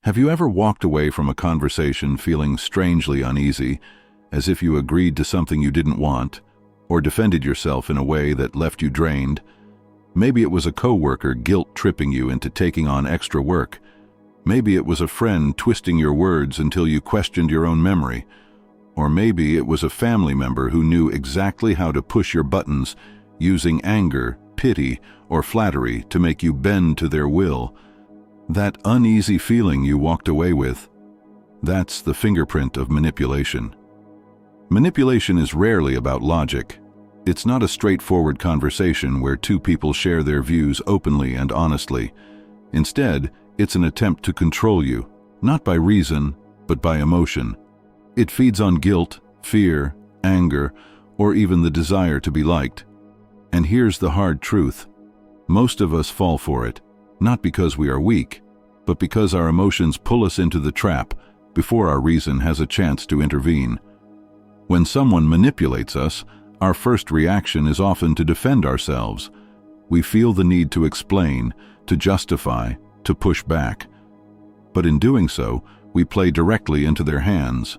Have you ever walked away from a conversation feeling strangely uneasy, as if you agreed to something you didn't want, or defended yourself in a way that left you drained? Maybe it was a coworker guilt-tripping you into taking on extra work. Maybe it was a friend twisting your words until you questioned your own memory. Or maybe it was a family member who knew exactly how to push your buttons, using anger, pity, or flattery to make you bend to their will. That uneasy feeling you walked away with, that's the fingerprint of manipulation. Manipulation is rarely about logic. It's not a straightforward conversation where two people share their views openly and honestly. Instead, it's an attempt to control you, not by reason, but by emotion. It feeds on guilt, fear, anger, or even the desire to be liked. And here's the hard truth. Most of us fall for it, not because we are weak, but because our emotions pull us into the trap before our reason has a chance to intervene. When someone manipulates us, our first reaction is often to defend ourselves. We feel the need to explain, to justify, to push back. But in doing so, we play directly into their hands.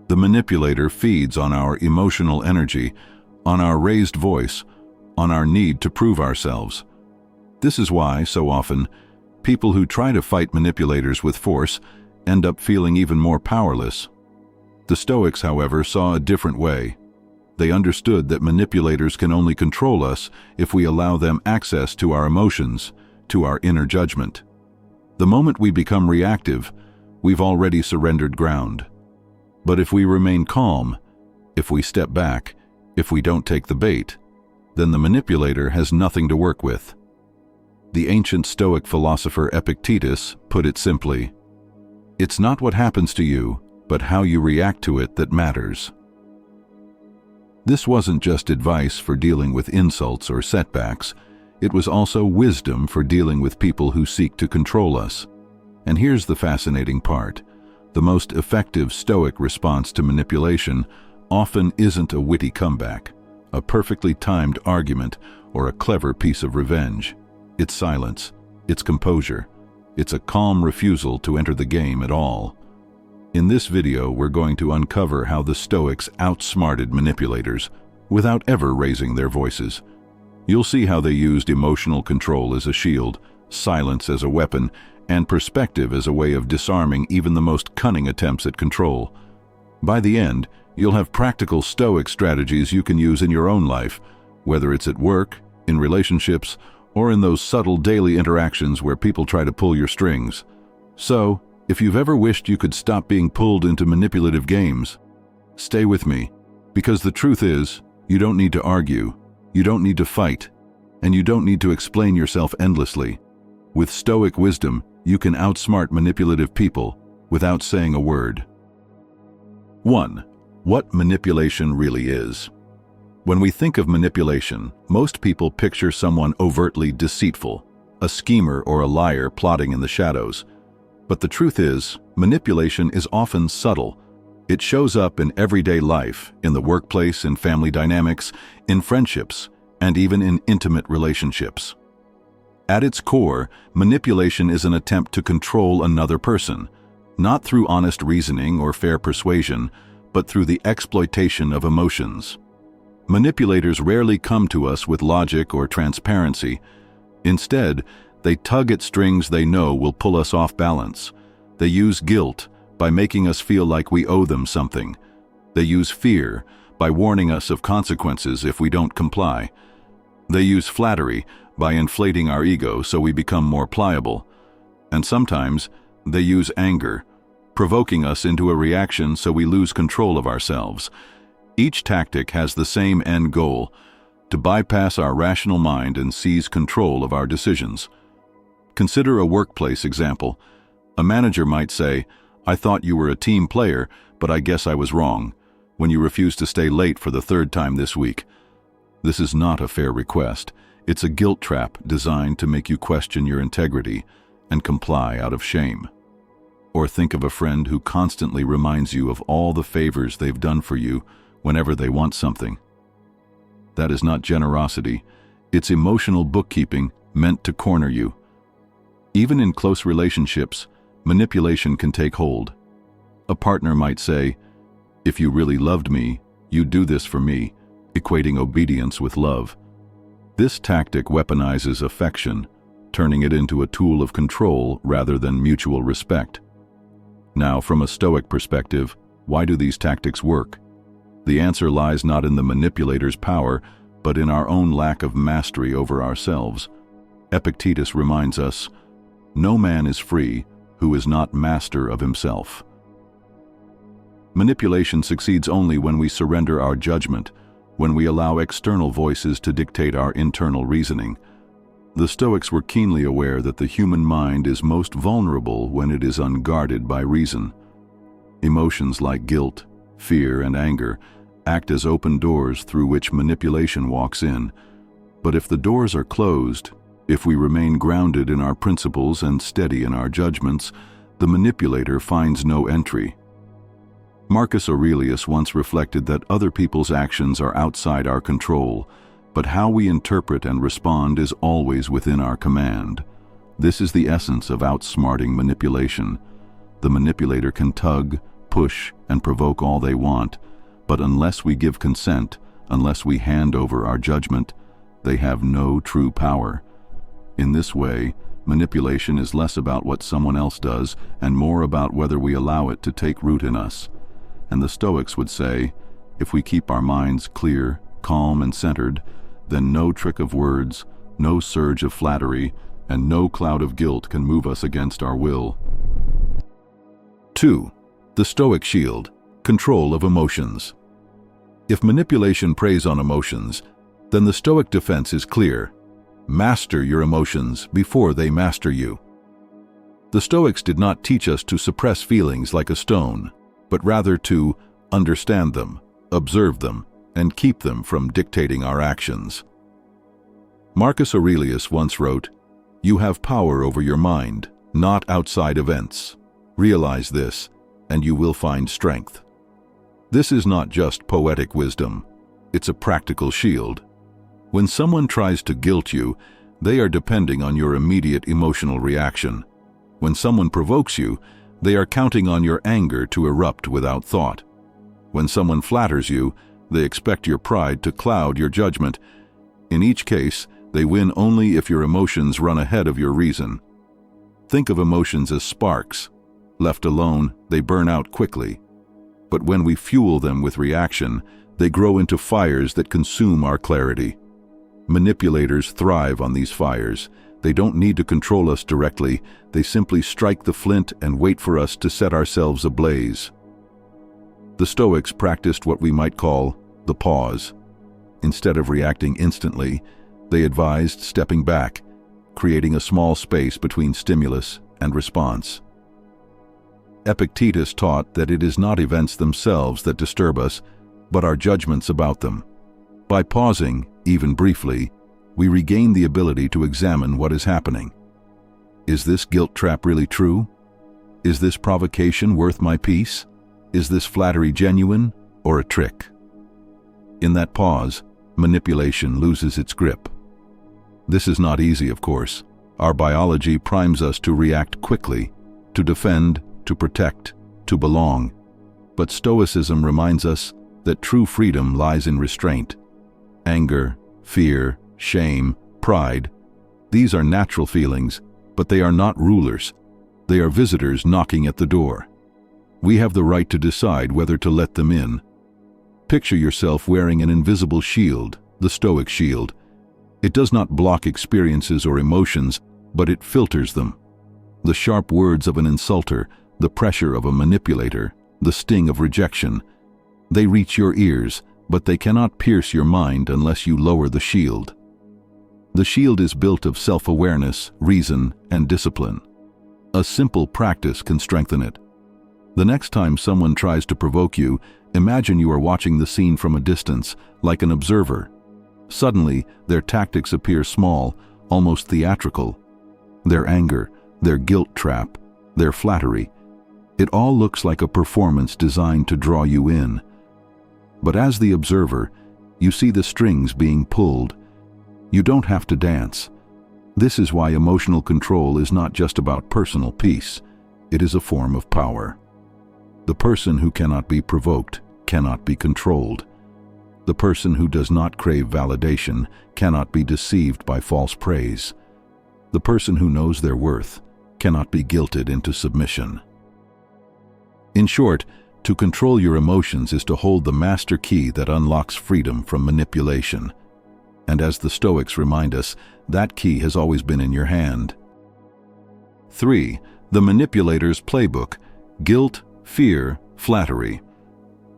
The manipulator feeds on our emotional energy, on our raised voice, on our need to prove ourselves. This is why, so often, people who try to fight manipulators with force end up feeling even more powerless. The Stoics, however, saw a different way. They understood that manipulators can only control us if we allow them access to our emotions, to our inner judgment. The moment we become reactive, we've already surrendered ground. But if we remain calm, if we step back, if we don't take the bait, then the manipulator has nothing to work with. The ancient Stoic philosopher Epictetus put it simply, "It's not what happens to you, but how you react to it that matters." This wasn't just advice for dealing with insults or setbacks, it was also wisdom for dealing with people who seek to control us. And here's the fascinating part. The most effective Stoic response to manipulation often isn't a witty comeback, a perfectly timed argument, or a clever piece of revenge. It's silence, it's composure, it's a calm refusal to enter the game at all. In this video, we're going to uncover how the Stoics outsmarted manipulators without ever raising their voices. You'll see how they used emotional control as a shield, silence as a weapon, and perspective as a way of disarming even the most cunning attempts at control. By the end, you'll have practical Stoic strategies you can use in your own life, whether it's at work, in relationships, or in those subtle daily interactions where people try to pull your strings. So, if you've ever wished you could stop being pulled into manipulative games, stay with me, because the truth is, you don't need to argue, you don't need to fight, and you don't need to explain yourself endlessly. With Stoic wisdom, you can outsmart manipulative people without saying a word. 1. What manipulation really is. When we think of manipulation, most people picture someone overtly deceitful, a schemer or a liar plotting in the shadows. But the truth is, manipulation is often subtle. It shows up in everyday life, in the workplace, in family dynamics, in friendships, and even in intimate relationships. At its core, manipulation is an attempt to control another person, not through honest reasoning or fair persuasion, but through the exploitation of emotions. Manipulators rarely come to us with logic or transparency. Instead, they tug at strings they know will pull us off balance. They use guilt by making us feel like we owe them something. They use fear by warning us of consequences if we don't comply. They use flattery by inflating our ego so we become more pliable. And sometimes, they use anger, provoking us into a reaction so we lose control of ourselves. Each tactic has the same end goal: to bypass our rational mind and seize control of our decisions. Consider a workplace example. A manager might say, "I thought you were a team player, but I guess I was wrong," when you refuse to stay late for the third time this week. This is not a fair request. It's a guilt trap designed to make you question your integrity and comply out of shame. Or think of a friend who constantly reminds you of all the favors they've done for you whenever they want something. That is not generosity. It's emotional bookkeeping meant to corner you. Even in close relationships, manipulation can take hold. A partner might say, "If you really loved me, you'd do this for me," equating obedience with love. This tactic weaponizes affection, turning it into a tool of control rather than mutual respect. Now, from a Stoic perspective, why do these tactics work? The answer lies not in the manipulator's power, but in our own lack of mastery over ourselves. Epictetus reminds us, "No man is free who is not master of himself." Manipulation succeeds only when we surrender our judgment, when we allow external voices to dictate our internal reasoning. The Stoics were keenly aware that the human mind is most vulnerable when it is unguarded by reason. Emotions like guilt, fear, and anger act as open doors through which manipulation walks in. But if the doors are closed, if we remain grounded in our principles and steady in our judgments, the manipulator finds no entry. Marcus Aurelius once reflected that other people's actions are outside our control, but how we interpret and respond is always within our command. This is the essence of outsmarting manipulation. The manipulator can tug, push, and provoke all they want, but unless we give consent, unless we hand over our judgment, they have no true power. In this way, manipulation is less about what someone else does and more about whether we allow it to take root in us. And the Stoics would say, if we keep our minds clear, calm, and centered, then no trick of words, no surge of flattery, and no cloud of guilt can move us against our will. 2. The Stoic shield, control of emotions. If manipulation preys on emotions, then the Stoic defense is clear. Master your emotions before they master you. The Stoics did not teach us to suppress feelings like a stone, but rather to understand them, observe them, and keep them from dictating our actions. Marcus Aurelius once wrote, "You have power over your mind, not outside events. Realize this, and you will find strength." This is not just poetic wisdom, it's a practical shield. When someone tries to guilt you, they are depending on your immediate emotional reaction. When someone provokes you, they are counting on your anger to erupt without thought. When someone flatters you, they expect your pride to cloud your judgment. In each case, they win only if your emotions run ahead of your reason. Think of emotions as sparks. Left alone, they burn out quickly. But when we fuel them with reaction, they grow into fires that consume our clarity. Manipulators thrive on these fires. They don't need to control us directly. They simply strike the flint and wait for us to set ourselves ablaze. The Stoics practiced what we might call the pause. Instead of reacting instantly, they advised stepping back, creating a small space between stimulus and response. Epictetus taught that it is not events themselves that disturb us, but our judgments about them. By pausing, even briefly, we regain the ability to examine what is happening. Is this guilt trap really true? Is this provocation worth my peace? Is this flattery genuine or a trick? In that pause, manipulation loses its grip. This is not easy, of course. Our biology primes us to react quickly, to defend, to protect, to belong. But Stoicism reminds us that true freedom lies in restraint. Anger, fear, shame, pride, these are natural feelings, but they are not rulers. They are visitors knocking at the door. We have the right to decide whether to let them in. Picture yourself wearing an invisible shield, the Stoic shield. It does not block experiences or emotions, but it filters them. The sharp words of an insulter, the pressure of a manipulator, the sting of rejection, they reach your ears, but they cannot pierce your mind unless you lower the shield. The shield is built of self-awareness, reason, and discipline. A simple practice can strengthen it. The next time someone tries to provoke you, imagine you are watching the scene from a distance, like an observer. Suddenly, their tactics appear small, almost theatrical. Their anger, their guilt trap, their flattery. It all looks like a performance designed to draw you in. But as the observer, you see the strings being pulled. You don't have to dance. This is why emotional control is not just about personal peace. it is a form of power. The person who cannot be provoked cannot be controlled. The person who does not crave validation cannot be deceived by false praise. The person who knows their worth cannot be guilted into submission. In short, to control your emotions is to hold the master key that unlocks freedom from manipulation. And as the Stoics remind us, that key has always been in your hand. 3. The manipulator's playbook: guilt, fear, flattery.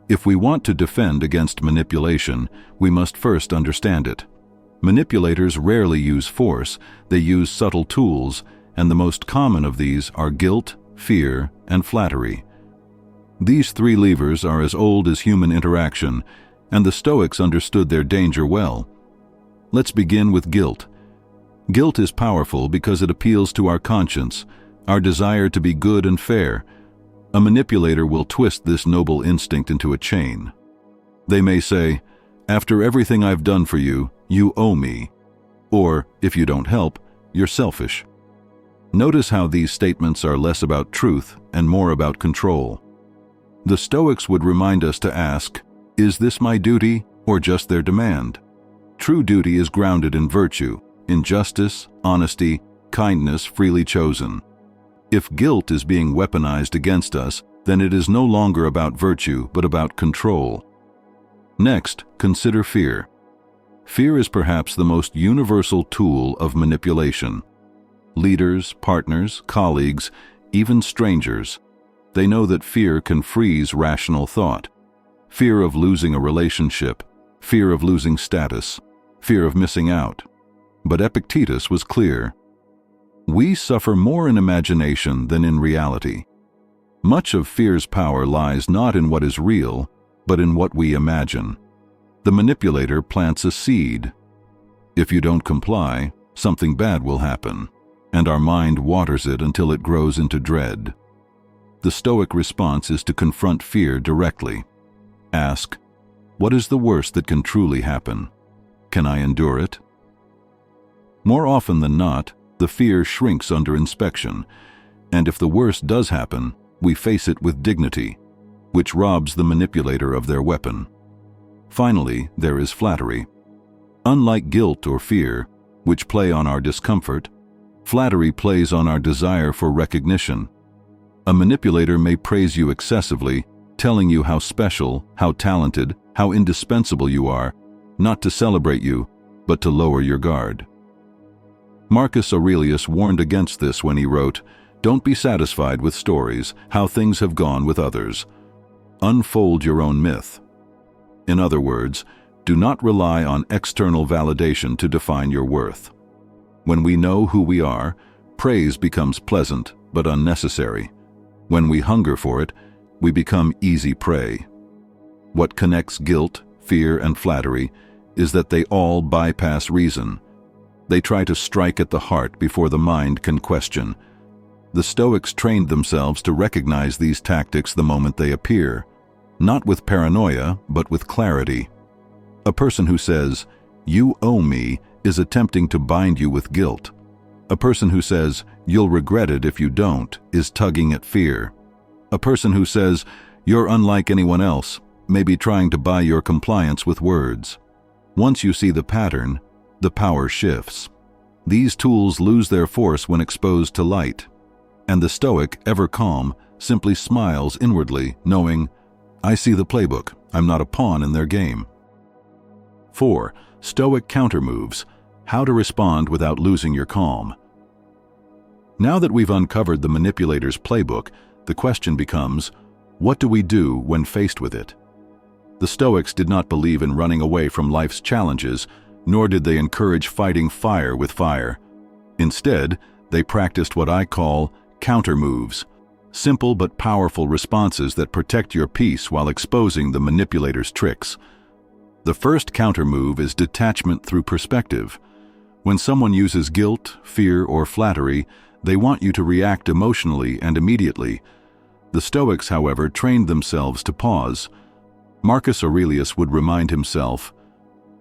If we want to defend against manipulation, we must first understand it. Manipulators rarely use force, they use subtle tools, and the most common of these are guilt, fear, and flattery. These three levers are as old as human interaction, and the Stoics understood their danger well. Let's begin with guilt. Guilt is powerful because it appeals to our conscience, our desire to be good and fair. A manipulator will twist this noble instinct into a chain. They may say, "After everything I've done for you, you owe me." Or, "If you don't help, you're selfish." Notice how these statements are less about truth and more about control. The Stoics would remind us to ask, is this my duty or just their demand? True duty is grounded in virtue, in justice, honesty, kindness freely chosen. If guilt is being weaponized against us, then it is no longer about virtue but about control. Next, consider fear. Fear is perhaps the most universal tool of manipulation. Leaders, partners, colleagues, even strangers, they know that fear can freeze rational thought. Fear of losing a relationship, fear of losing status, fear of missing out. But Epictetus was clear. We suffer more in imagination than in reality. Much of fear's power lies not in what is real, but in what we imagine. The manipulator plants a seed. If you don't comply, something bad will happen, and our mind waters it until it grows into dread. The Stoic response is to confront fear directly. Ask, what is the worst that can truly happen? Can I endure it? More often than not, the fear shrinks under inspection, and if the worst does happen, we face it with dignity, which robs the manipulator of their weapon. Finally, there is flattery. Unlike guilt or fear, which play on our discomfort, flattery plays on our desire for recognition. A manipulator may praise you excessively, telling you how special, how talented, how indispensable you are, not to celebrate you, but to lower your guard. Marcus Aurelius warned against this when he wrote, "Don't be satisfied with stories, how things have gone with others. Unfold your own myth." In other words, do not rely on external validation to define your worth. When we know who we are, praise becomes pleasant but unnecessary. When we hunger for it, we become easy prey. What connects guilt, fear, and flattery is that they all bypass reason. They try to strike at the heart before the mind can question. The Stoics trained themselves to recognize these tactics the moment they appear, not with paranoia, but with clarity. A person who says, "You owe me," is attempting to bind you with guilt. A person who says, "You'll regret it if you don't," is tugging at fear. A person who says, "You're unlike anyone else," may be trying to buy your compliance with words. Once you see the pattern, the power shifts. These tools lose their force when exposed to light, and the Stoic, ever calm, simply smiles inwardly, knowing, I see the playbook, I'm not a pawn in their game. 4. Stoic countermoves: how to respond without losing your calm. Now that we've uncovered the manipulator's playbook, the question becomes, what do we do when faced with it? The Stoics did not believe in running away from life's challenges, nor did they encourage fighting fire with fire. Instead, they practiced what I call countermoves, simple but powerful responses that protect your peace while exposing the manipulator's tricks. The first countermove is detachment through perspective. When someone uses guilt, fear, or flattery, they want you to react emotionally and immediately. The Stoics, however, trained themselves to pause. Marcus Aurelius would remind himself,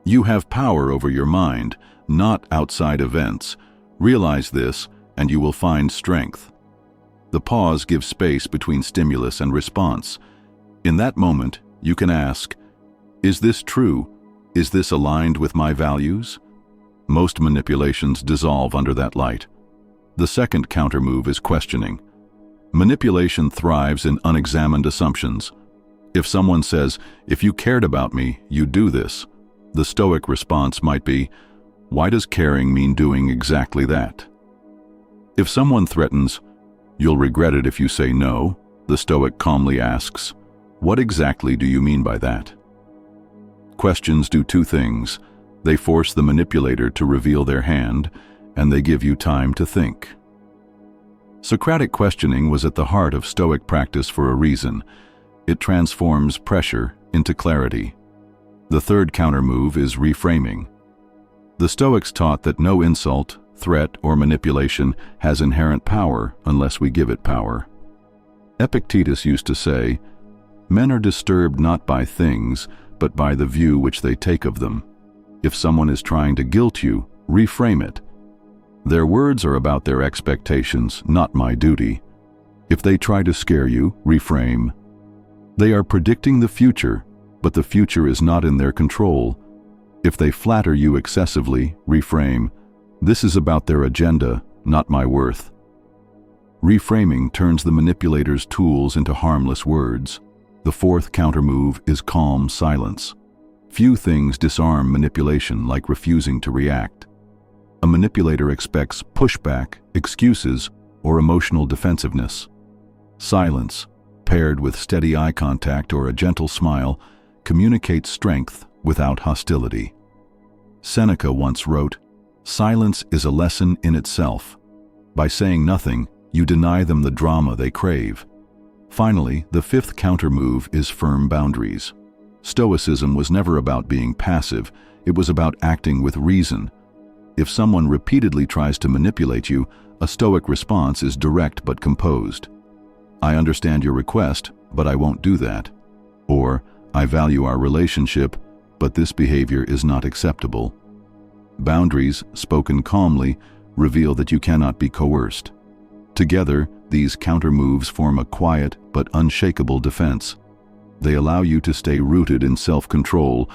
"You have power over your mind, not outside events. Realize this, and you will find strength." The pause gives space between stimulus and response. In that moment, you can ask, is this true? Is this aligned with my values? Most manipulations dissolve under that light. The second countermove is questioning. Manipulation thrives in unexamined assumptions. If someone says, if you cared about me, you'd do this, the Stoic response might be, why does caring mean doing exactly that? If someone threatens, you'll regret it if you say no, the Stoic calmly asks, what exactly do you mean by that? Questions do two things. They force the manipulator to reveal their hand, and they give you time to think. Socratic questioning was at the heart of Stoic practice for a reason. It transforms pressure into clarity. The third countermove is reframing. The Stoics taught that no insult, threat, or manipulation has inherent power unless we give it power. Epictetus used to say, men are disturbed not by things, but by the view which they take of them. If someone is trying to guilt you, reframe it. Their words are about their expectations, not my duty. If they try to scare you, reframe. They are predicting the future, but the future is not in their control. If they flatter you excessively, reframe. This is about their agenda, not my worth. Reframing turns the manipulator's tools into harmless words. The fourth countermove is calm silence. Few things disarm manipulation like refusing to react. A manipulator expects pushback, excuses, or emotional defensiveness. Silence, paired with steady eye contact or a gentle smile, communicates strength without hostility. Seneca once wrote, silence is a lesson in itself. By saying nothing, you deny them the drama they crave. Finally, the fifth countermove is firm boundaries. Stoicism was never about being passive, it was about acting with reason. If someone repeatedly tries to manipulate you, a Stoic response is direct but composed. I understand your request, but I won't do that. Or, I value our relationship, but this behavior is not acceptable. Boundaries, spoken calmly, reveal that you cannot be coerced. Together, these countermoves form a quiet but unshakable defense. They allow you to stay rooted in self-control,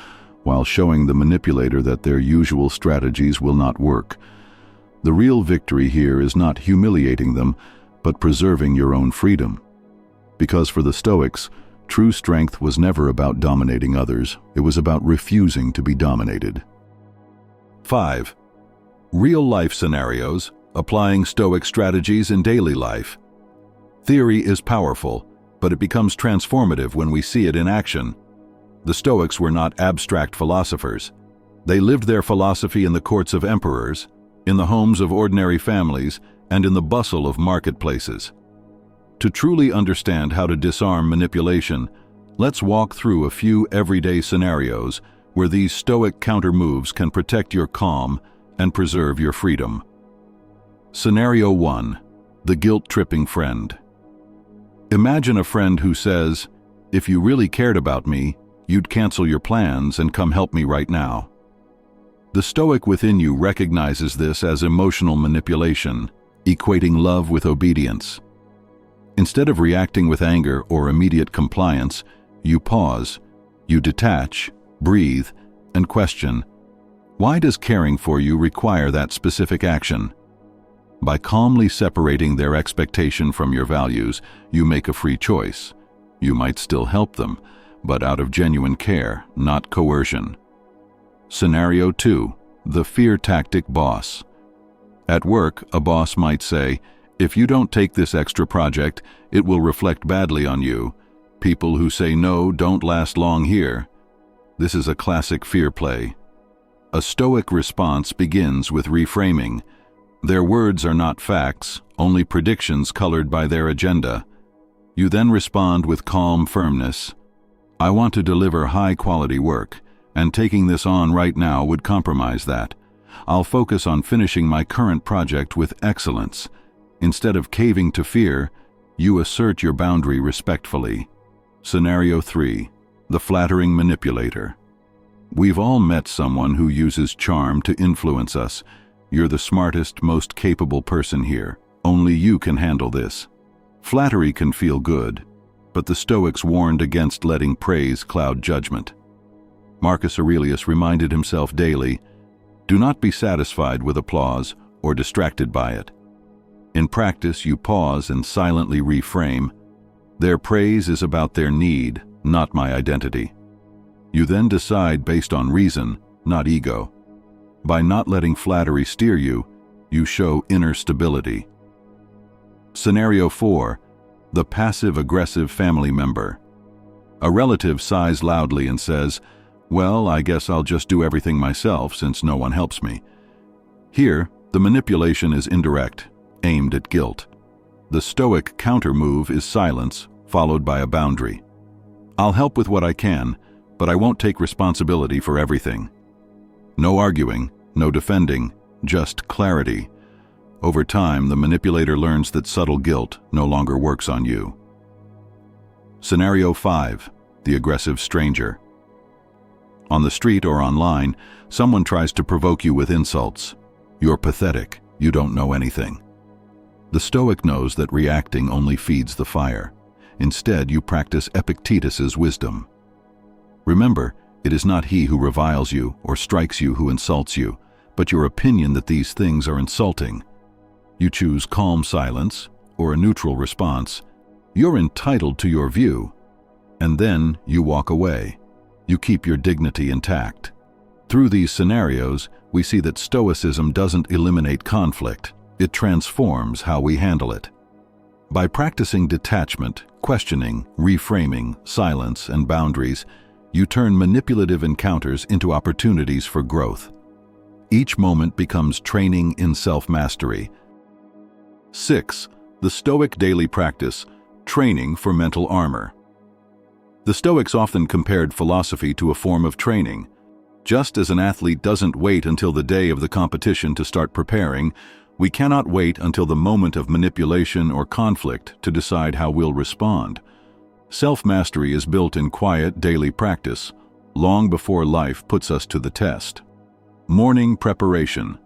while showing the manipulator that their usual strategies will not work. The real victory here is not humiliating them, but preserving your own freedom. Because for the Stoics, true strength was never about dominating others, it was about refusing to be dominated. 5. Real-life scenarios, applying Stoic strategies in daily life. Theory is powerful, but it becomes transformative when we see it in action. The Stoics were not abstract philosophers. They lived their philosophy in the courts of emperors, in the homes of ordinary families, and in the bustle of marketplaces. To truly understand how to disarm manipulation, let's walk through a few everyday scenarios where these Stoic counter-moves can protect your calm and preserve your freedom. Scenario 1. The guilt-tripping friend. Imagine a friend who says, if you really cared about me, you'd cancel your plans and come help me right now. The Stoic within you recognizes this as emotional manipulation, equating love with obedience. Instead of reacting with anger or immediate compliance, you pause, you detach, breathe, and question, why does caring for you require that specific action? By calmly separating their expectation from your values, you make a free choice. You might still help them, but out of genuine care, not coercion. Scenario 2. The fear tactic boss. At work, a boss might say, if you don't take this extra project, it will reflect badly on you. People who say no don't last long here. This is a classic fear play. A Stoic response begins with reframing. Their words are not facts, only predictions colored by their agenda. You then respond with calm firmness. I want to deliver high-quality work, and taking this on right now would compromise that. I'll focus on finishing my current project with excellence. Instead of caving to fear, you assert your boundary respectfully. Scenario 3. The flattering manipulator. We've all met someone who uses charm to influence us. You're the smartest, most capable person here. Only you can handle this. Flattery can feel good, but the Stoics warned against letting praise cloud judgment. Marcus Aurelius reminded himself daily, "Do not be satisfied with applause or distracted by it." In practice, you pause and silently reframe, "Their praise is about their need, not my identity." You then decide based on reason, not ego. By not letting flattery steer you, you show inner stability. Scenario 4. The passive-aggressive family member. A relative sighs loudly and says, "Well, I guess I'll just do everything myself since no one helps me." Here, the manipulation is indirect, aimed at guilt. The Stoic counter-move is silence, followed by a boundary. "I'll help with what I can, but I won't take responsibility for everything." No arguing, no defending, just clarity. Over time, the manipulator learns that subtle guilt no longer works on you. Scenario 5. The aggressive stranger. On the street or online, someone tries to provoke you with insults. "You're pathetic. You don't know anything." The Stoic knows that reacting only feeds the fire. Instead, you practice Epictetus's wisdom. Remember, it is not he who reviles you or strikes you who insults you, but your opinion that these things are insulting. You choose calm silence or a neutral response. You're entitled to your view. And then you walk away. You keep your dignity intact. Through these scenarios, we see that Stoicism doesn't eliminate conflict. It transforms how we handle it. By practicing detachment, questioning, reframing, silence, and boundaries, you turn manipulative encounters into opportunities for growth. Each moment becomes training in self-mastery. 6. The Stoic daily practice, training for mental armor. The Stoics often compared philosophy to a form of training. Just as an athlete doesn't wait until the day of the competition to start preparing, we cannot wait until the moment of manipulation or conflict to decide how we'll respond. Self-mastery is built in quiet daily practice, long before life puts us to the test. Morning preparation.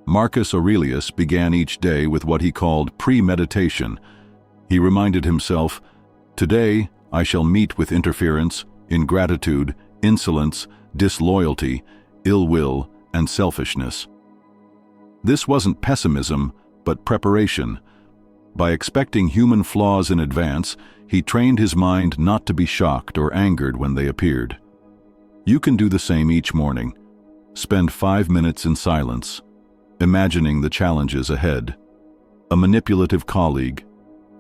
Marcus Aurelius began each day with what he called premeditation. He reminded himself, "Today I shall meet with interference, ingratitude, insolence, disloyalty, ill will, and selfishness." This wasn't pessimism, but preparation. By expecting human flaws in advance, he trained his mind not to be shocked or angered when they appeared. You can do the same each morning. Spend 5 minutes in silence, imagining the challenges ahead. A manipulative colleague,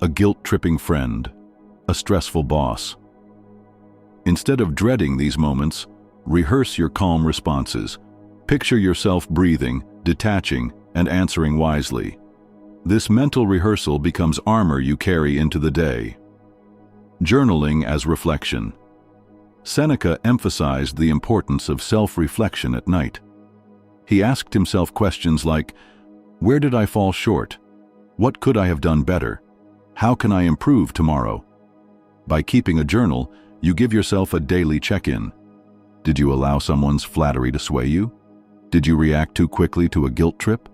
a guilt-tripping friend, a stressful boss. Instead of dreading these moments, rehearse your calm responses. Picture yourself breathing, detaching, and answering wisely. This mental rehearsal becomes armor you carry into the day. Journaling as reflection. Seneca emphasized the importance of self-reflection at night. He asked himself questions like, "Where did I fall short? What could I have done better? How can I improve tomorrow?" By keeping a journal, you give yourself a daily check-in. Did you allow someone's flattery to sway you? Did you react too quickly to a guilt trip?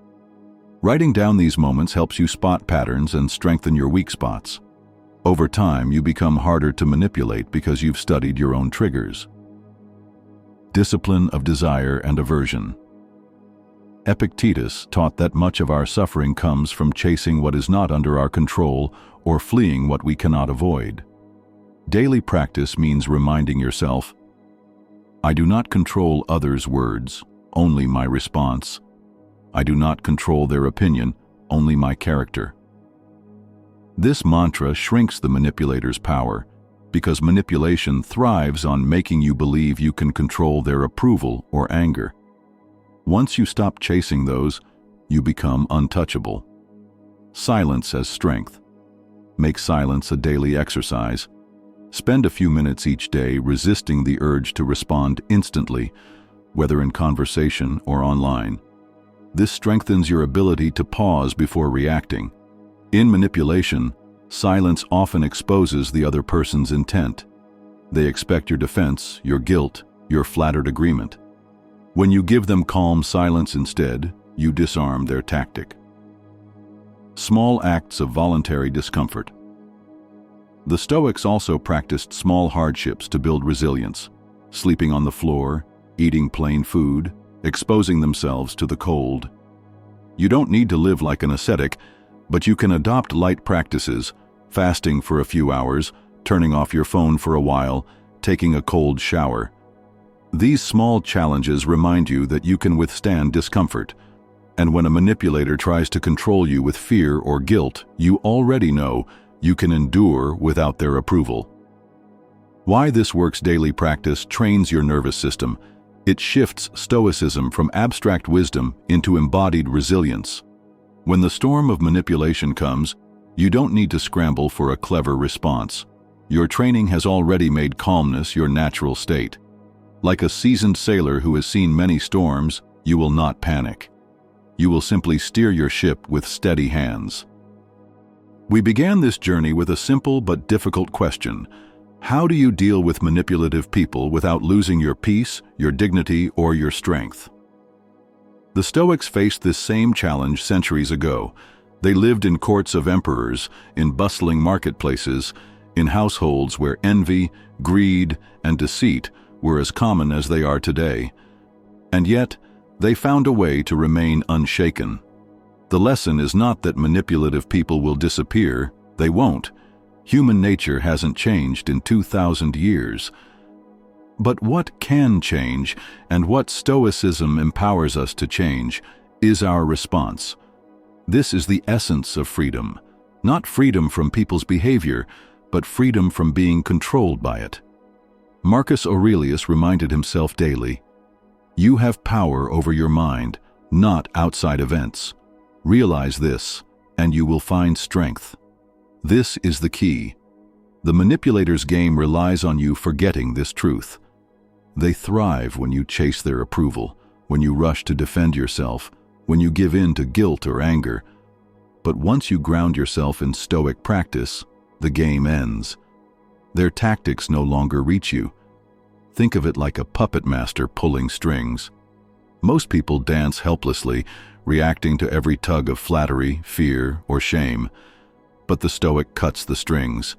Writing down these moments helps you spot patterns and strengthen your weak spots. Over time, you become harder to manipulate because you've studied your own triggers. Discipline of desire and aversion. Epictetus taught that much of our suffering comes from chasing what is not under our control or fleeing what we cannot avoid. Daily practice means reminding yourself, "I do not control others' words, only my response. I do not control their opinion, only my character." This mantra shrinks the manipulator's power, because manipulation thrives on making you believe you can control their approval or anger. Once you stop chasing those, you become untouchable. Silence as strength. Make silence a daily exercise. Spend a few minutes each day resisting the urge to respond instantly, whether in conversation or online. This strengthens your ability to pause before reacting. In manipulation, silence often exposes the other person's intent. They expect your defense, your guilt, your flattered agreement. When you give them calm silence instead, you disarm their tactic. Small acts of voluntary discomfort. The Stoics also practiced small hardships to build resilience, sleeping on the floor, eating plain food, exposing themselves to the cold. You don't need to live like an ascetic, but you can adopt light practices, fasting for a few hours, turning off your phone for a while, taking a cold shower. These small challenges remind you that you can withstand discomfort, and when a manipulator tries to control you with fear or guilt, you already know you can endure without their approval. Why this works daily practice trains your nervous system. It shifts stoicism from abstract wisdom into embodied resilience. When the storm of manipulation comes, you don't need to scramble for a clever response. Your training has already made calmness your natural state. Like a seasoned sailor who has seen many storms, you will not panic. You will simply steer your ship with steady hands. We began this journey with a simple but difficult question. How do you deal with manipulative people without losing your peace, your dignity, or your strength? The Stoics faced this same challenge centuries ago. They lived in courts of emperors, in bustling marketplaces, in households where envy, greed, and deceit were as common as they are today. And yet, they found a way to remain unshaken. The lesson is not that manipulative people will disappear. They won't. Human nature hasn't changed in 2,000 years. But what can change, and what Stoicism empowers us to change, is our response. This is the essence of freedom. Not freedom from people's behavior, but freedom from being controlled by it. Marcus Aurelius reminded himself daily, "You have power over your mind, not outside events. Realize this, and you will find strength." This is the key. The manipulator's game relies on you forgetting this truth. They thrive when you chase their approval, when you rush to defend yourself, when you give in to guilt or anger. But once you ground yourself in Stoic practice, the game ends. Their tactics no longer reach you. Think of it like a puppet master pulling strings. Most people dance helplessly, reacting to every tug of flattery, fear, or shame. But the Stoic cuts the strings.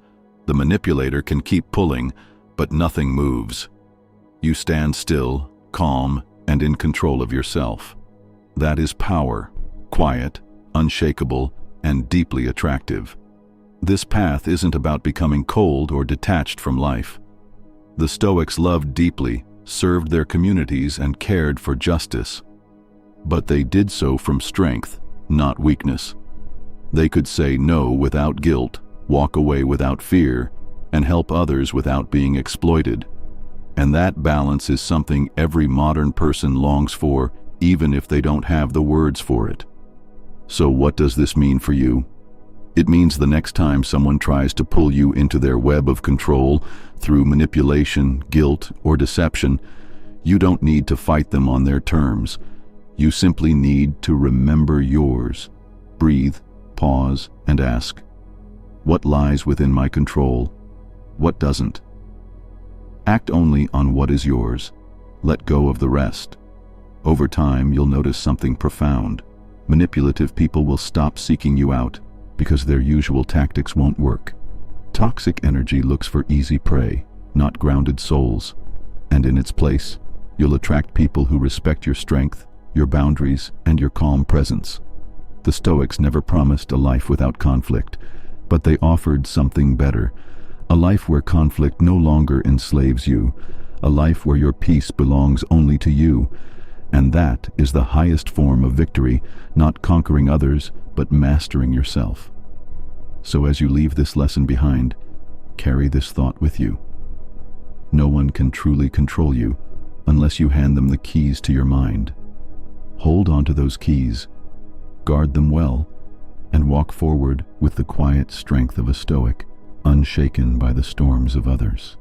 The manipulator can keep pulling, but nothing moves. You stand still, calm, and in control of yourself. That is power, quiet, unshakable, and deeply attractive. This path isn't about becoming cold or detached from life. The Stoics loved deeply, served their communities, and cared for justice. But they did so from strength, not weakness. They could say no without guilt, walk away without fear, and help others without being exploited. And that balance is something every modern person longs for, even if they don't have the words for it. So what does this mean for you? It means the next time someone tries to pull you into their web of control through manipulation, guilt, or deception, you don't need to fight them on their terms. You simply need to remember yours. Breathe, pause, and ask, what lies within my control? What doesn't? Act only on what is yours. Let go of the rest. Over time, you'll notice something profound. Manipulative people will stop seeking you out because their usual tactics won't work. Toxic energy looks for easy prey, not grounded souls. And in its place, you'll attract people who respect your strength, your boundaries, and your calm presence. The Stoics never promised a life without conflict, but they offered something better. A life where conflict no longer enslaves you. A life where your peace belongs only to you. And that is the highest form of victory, not conquering others, but mastering yourself. So as you leave this lesson behind, carry this thought with you. No one can truly control you unless you hand them the keys to your mind. Hold on to those keys, guard them well, and walk forward with the quiet strength of a Stoic, unshaken by the storms of others.